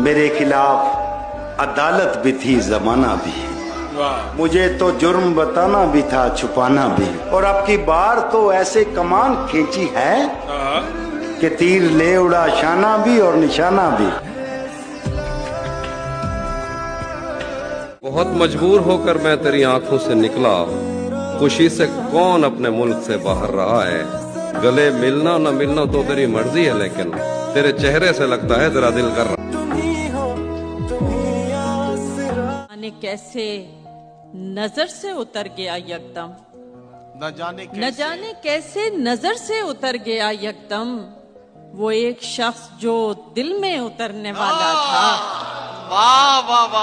میرے خلاف عدالت بھی تھی، زمانہ بھی، مجھے تو جرم بتانا بھی تھا، چھپانا بھی، اور اب کی بار تو ایسے کمان کھینچی ہے کہ تیر لے اڑا شانہ بھی اور نشانہ بھی۔ بہت مجبور ہو کر میں تیری آنکھوں سے نکلا، خوشی سے کون اپنے ملک سے باہر رہا ہے، گلے ملنا نہ ملنا تو تیری مرضی ہے، لیکن تیرے چہرے سے لگتا ہے تیرا دل کر رہا۔ کیسے نظر سے اتر گیا یکدم، نہ جانے کیسے نظر سے اتر گیا یکدم، وہ ایک شخص جو دل میں اترنے والا تھا،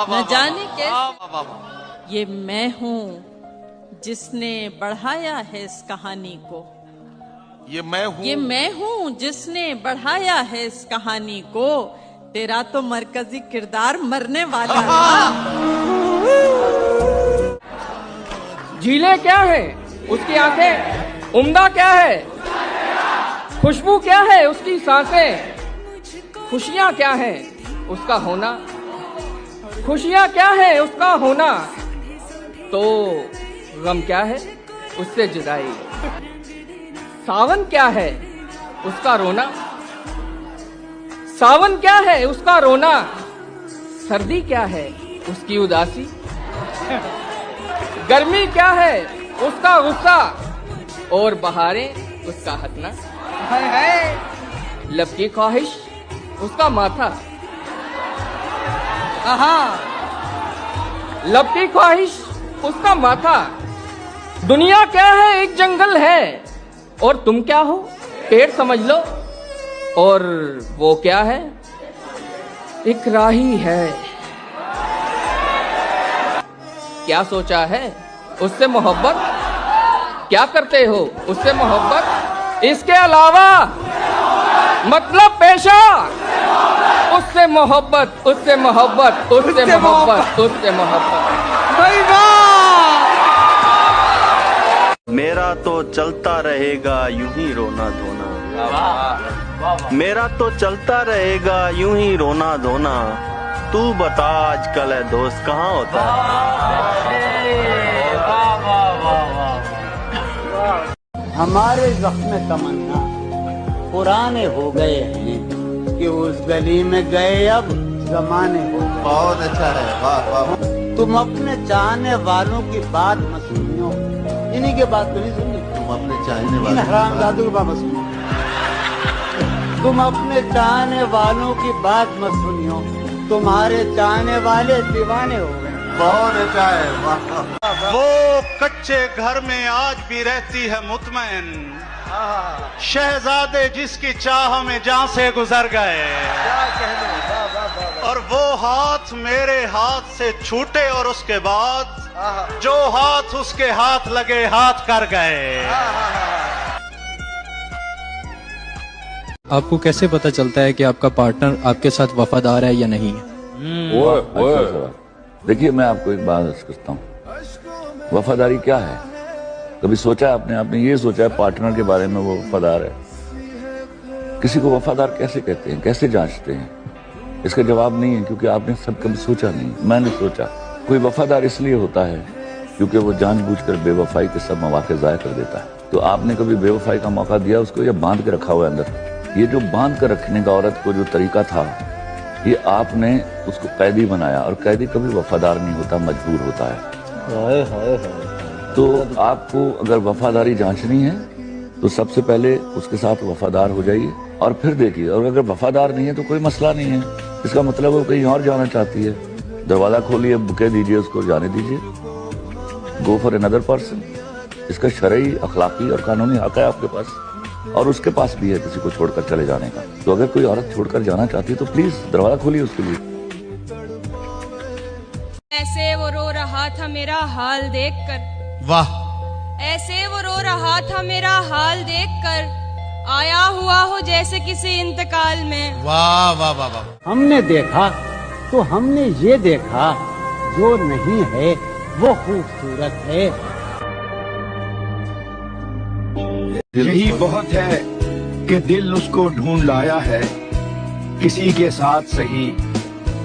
نہ جانے کیسے یہ میں ہوں جس نے بڑھایا ہے اس کہانی کو، یہ میں ہوں جس نے بڑھایا ہے اس کہانی کو، تیرا تو مرکزی کردار مرنے والا تھا۔ جھیلیں کیا ہے اس کی آنکھیں، عمدہ کیا ہے خوشبو، کیا ہے اس کی سانسیں، خوشیاں کیا ہے اس کا ہونا، خوشیاں کیا ہے اس کا ہونا، تو غم کیا ہے اس سے جدائی، ساون کیا ہے اس کا رونا، ساون کیا ہے اس کا رونا، سردی کیا ہے اس کی اداسی، گرمی کیا ہے اس کا غصہ، اور بہاریں اس کا ہٹنا، لب کی خواہش اس کا ماتھا، لب کی خواہش اس کا ماتھا، دنیا کیا ہے ایک جنگل ہے اور تم کیا ہو پیڑ سمجھ لو، اور وہ کیا ہے ایک راہی ہے، کیا سوچا ہے اس سے محبت، کیا کرتے ہو اس سے محبت، اس کے علاوہ مطلب پیشہ، اس سے محبت، اس سے محبت، اس سے محبت، اس سے محبت۔ میرا تو چلتا رہے گا یوں ہی رونا دھونا، میرا تو چلتا رہے گا یوں ہی رونا دھونا، تو بتا آج کل ہے دوست کہاں ہوتا ہے۔ ہمارے زخم تمنا پرانے ہو گئے ہیں کہ اس گلی میں گئے اب زمانے ہو گئے۔ بہت اچھا ہے، واہ واہ۔ تم اپنے چاہنے والوں کی بات مت سنیو، انہی کے بات تو نہیں سنی، تم اپنے چاہنے ان والے حرام زادوں کی بات مت سنیو، تم اپنے چاہنے والوں کی بات مت سنیو، تمہارے چاہنے والے دیوانے ہو گئے۔ بہت اچھا ہے، واہ۔ وہ کچے گھر میں آج بھی رہتی ہے مطمئن، شہزادے جس کی چاہ میں جان سے گزر گئے، اور وہ ہاتھ میرے ہاتھ سے چھوٹے اور اس کے بعد جو ہاتھ اس کے ہاتھ لگے ہاتھ کر گئے۔ آپ کو کیسے پتا چلتا ہے کہ آپ کا پارٹنر آپ کے ساتھ وفادار ہے یا نہیں؟ دیکھیے میں آپ کو ایک بات عرض کرتا ہوں، وفاداری کیا ہے؟ کبھی سوچا آپ نے یہ سوچا ہے پارٹنر کے بارے میں وہ وفادار ہے؟ کسی کو وفادار کیسے کہتے ہیں، کیسے جانچتے ہیں؟ اس کا جواب نہیں ہے، کیونکہ آپ نے سب کبھی سوچا نہیں، میں نے سوچا۔ کوئی وفادار اس لیے ہوتا ہے کیونکہ وہ جان بوجھ کر بے وفائی کے سب مواقع ضائع کر دیتا ہے۔ تو آپ نے کبھی بے وفائی کا موقع دیا اس کو، یا باندھ کے رکھا ہوا ہے اندر؟ یہ جو باندھ کر رکھنے کا عورت کو جو طریقہ تھا، یہ آپ نے اس کو قیدی بنایا، اور قیدی کبھی وفادار نہیں ہوتا، مجبور ہوتا ہے۔ تو آپ کو اگر وفاداری جانچنی ہے تو سب سے پہلے اس کے ساتھ وفادار ہو جائیے، اور پھر دیکھیے، اور اگر وفادار نہیں ہے تو کوئی مسئلہ نہیں ہے، اس کا مطلب وہ کہیں اور جانا چاہتی ہے، دروازہ کھولیے، بکے دیجیے، اس کو جانے دیجیے، گو فار another person۔ اس کا شرعی، اخلاقی اور قانونی حق ہے آپ کے پاس، اور اس کے پاس بھی ہے کسی کو چھوڑ کر چلے جانے کا۔ تو اگر کوئی عورت چھوڑ کر جانا چاہتی ہے تو پلیز دروازہ کھولیے اس کے لیے۔ ایسے وہ رو رہا تھا میرا حال دیکھ کر، واہ، ایسے وہ رو رہا تھا میرا حال دیکھ کر، آیا ہوا ہو جیسے کسی انتقال میں۔ واہ واہ واہ واہ۔ ہم نے دیکھا تو ہم نے یہ دیکھا، جو نہیں ہے وہ خوبصورت ہے۔ یہی بہت ہے کہ دل اس کو ڈھونڈ لایا ہے، کسی کے ساتھ صحیح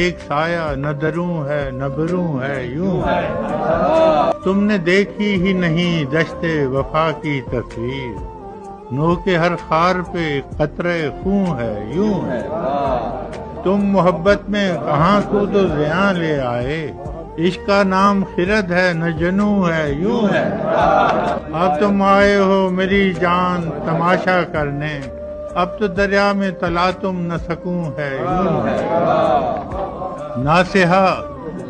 ایک سایہ نہ دروں ہے نہ بروں ہے یوں ہے. تم نے دیکھی ہی نہیں دشت وفا کی تصویر، نو کے ہر خار پہ قطرے خون ہے یوں ہے. تم محبت میں کہاں سود و زیاں لے آئے، عشق کا نام خرد ہے نہ جنو ہے یوں ہے. اب تم آئے ہو میری جان تماشا کرنے، اب تو دریا میں تلا تم نہ سکوں ہے یوں ہے. ناصحا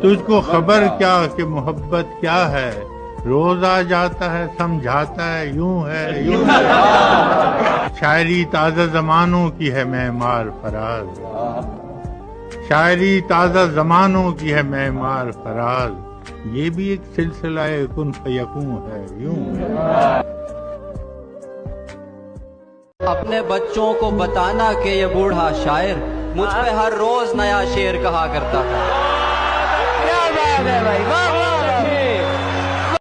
تجھ کو خبر کیا کہ محبت کیا ہے، روز آ جاتا ہے سمجھاتا ہے یوں ہے یوں ہے. شاعری تازہ زمانوں کی ہے معمار فراز، شاعری تازہ زمانوں کی ہے معمار فراز، یہ بھی ایک سلسلہ کن فیکون ہے یوں ہے. اپنے بچوں کو بتانا کہ یہ بوڑھا شاعر مجھ پہ ہر روز نیا شعر کہا کرتا تھا.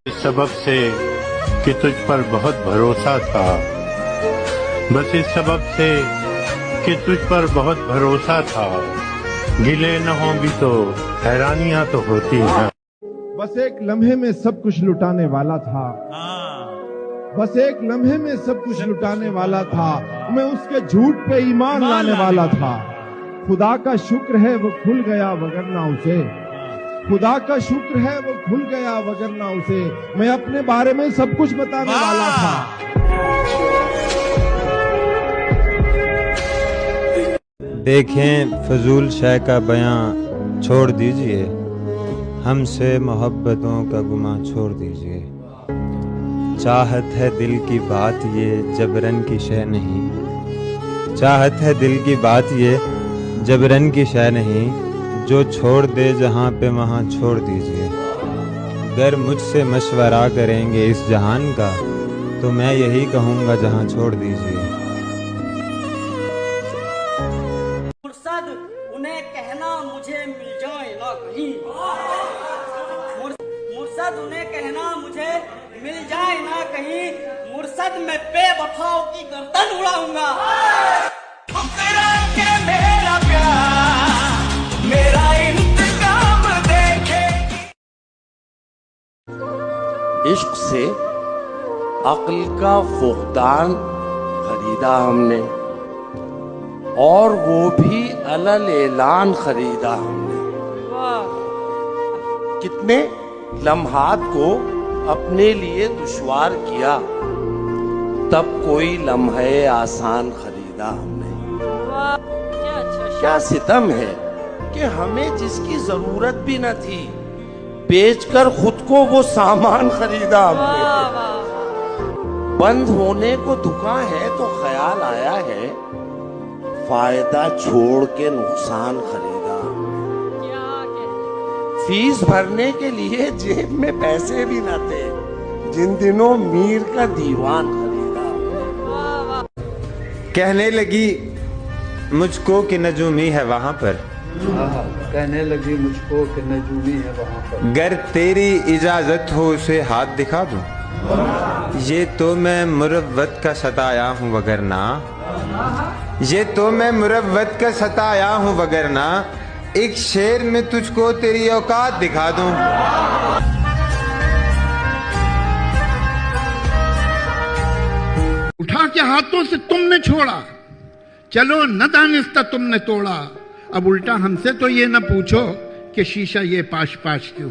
اس سبب سے کہ تجھ پر بہت بھروسہ تھا، بس اس سبب سے کہ تجھ پر بہت بھروسہ تھا، گلے نہ ہوں بھی تو حیرانیاں تو ہوتی ہیں. بس ایک لمحے میں سب کچھ لٹانے والا تھا، بس ایک لمحے میں سب کچھ لٹانے والا تھا، میں اس کے جھوٹ پہ ایمان لانے والا تھا. خدا کا شکر ہے وہ کھل گیا وگرنہ اسے، خدا کا شکر ہے وہ کھل گیا وگرنہ اسے، میں اپنے بارے میں سب کچھ بتانے والا تھا. دیکھیں فضول شے کا بیاں چھوڑ دیجئے، ہم سے محبتوں کا گماں چھوڑ دیجئے. چاہت ہے دل کی بات یہ جبرن کی شے نہیں، چاہت ہے دل کی بات یہ جبرن کی شے نہیں، جو چھوڑ دے جہاں پہ وہاں چھوڑ دیجئے. گر مجھ سے مشورہ کریں گے اس جہان کا تو میں یہی کہوں گا جہاں چھوڑ دیجئے. مرشد انہیں کہنا مجھے مل جائے نہ کہیں، مرشد انہیں کہنا مجھے مل جائے نہ کہیں، مرشد میں بے وفاؤں کی گردن اڑاؤں گا. میرا پیار میرا انتقام دیکھے. عشق سے عقل کا فقدان خریدا ہم نے، اور وہ بھی علل اعلان خریدا ہم نے. کتنے لمحات کو اپنے لیے دشوار کیا، تب کوئی لمحے آسان خریدا ہم نے. کیا ستم ہے کہ ہمیں جس کی ضرورت بھی نہ تھی، بیچ کر خود کو وہ سامان خریدا ہم نے. بند ہونے کو دکان ہے تو خیال آیا ہے، فائدہ چھوڑ کے نقصان خریدا. فیس بھرنے کے لیے جیب میں پیسے بھی نہ تھے، جن دنوں میر کا دیوان خریدا. کہنے لگی مجھ کو کہ نجومی ہے وہاں پر، کہنے لگی مجھ کو کہ نجومی ہے وہاں پر، گر تیری اجازت ہو اسے ہاتھ دکھا دوں. یہ تو میں مروت کا ستایا ہوں وگرنہ، یہ تو میں مروت کا ستایا ہوں وگرنہ، ایک شعر میں تجھ کو تیری اوقات دکھا دوں. اٹھا کے ہاتھوں سے تم نے چھوڑا، چلو نہ دانستہ تم نے توڑا. اب الٹا ہم سے تو یہ نہ پوچھو کہ شیشہ یہ پاش پاش کیوں.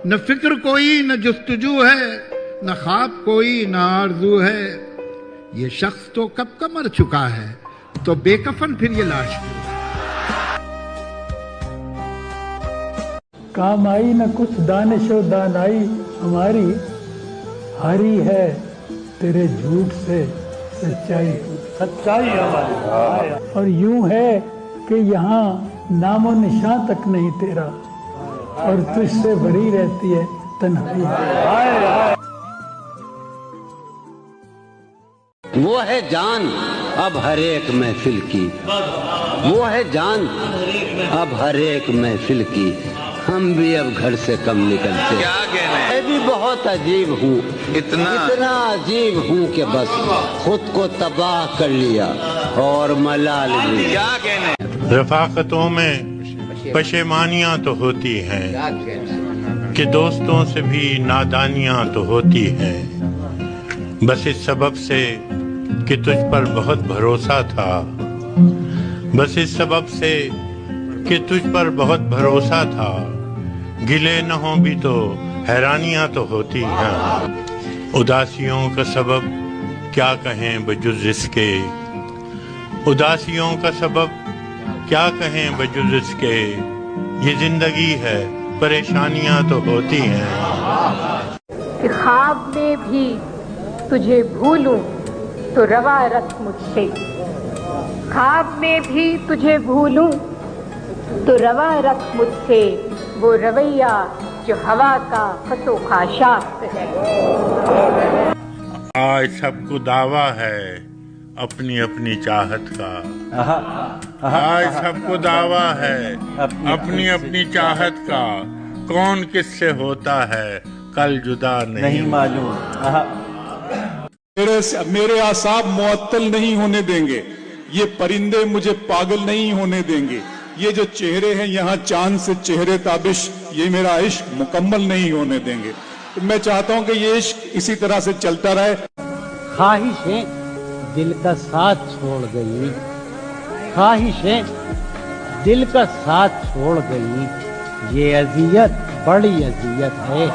نہ فکر کوئی نہ جستجو ہے، نہ خواب کوئی نہ آرزو ہے. یہ شخص تو کب کا مر چکا ہے، تو بے کفن پھر یہ لاش کیوں. کام آئی نہ کچھ دانش و دانائی ہماری، ہاری ہے تیرے جھوٹ سے سچائی، سچائی ہماری. اور یوں ہے کہ یہاں نام و نشان تک نہیں تیرا، اور تجھ سے بڑی رہتی ہے تنہائی. وہ ہے جان اب ہر ایک محفل کی، وہ ہے جان اب ہر ایک محفل کی، ہم بھی اب گھر سے کم نکلتے. میں بھی بہت عجیب ہوں، اتنا عجیب ہوں کہ بس خود کو تباہ کر لیا. اور ملال بھی. رفاقتوں میں پشیمانیاں تو ہوتی ہیں کہ دوستوں سے بھی نادانیاں تو ہوتی ہیں. بس اس سبب سے کہ تجھ پر بہت بھروسہ تھا، بس اس سبب سے کہ تجھ پر بہت بھروسہ تھا. گلے نہ ہوں بھی تو حیرانیاں تو ہوتی ہیں. اداسیوں کا سبب کیا کہیں بجز اس کے، اداسیوں کا سبب کیا کہیں بجز اس کے. یہ زندگی ہے پریشانیاں تو ہوتی ہیں. کہ خواب میں بھی تجھے بھولوں تو روا رکھ مجھ سے، خواب میں بھی تجھے بھولوں تو روا رکھ مجھ سے وہ رویہ جو ہوا کا خس و خاشاک ہے. آج سب کو دعویٰ ہے اپنی اپنی چاہت کا، آج سب کو دعویٰ ہے اپنی اپنی چاہت کا. کون کس سے ہوتا ہے کل جدا نہیں معلوم. میرے اعصاب معطل نہیں ہونے دیں گے، یہ پرندے مجھے پاگل نہیں ہونے دیں گے. یہ جو چہرے ہیں یہاں چاند سے چہرے تابش، یہ میرا عشق مکمل نہیں ہونے دیں گے. میں چاہتا ہوں کہ یہ عشق اسی طرح سے چلتا رہے. خواہشیں دل کا ساتھ چھوڑ گئی، خواہشیں دل کا ساتھ چھوڑ گئی. یہ اذیت بڑی اذیت ہے.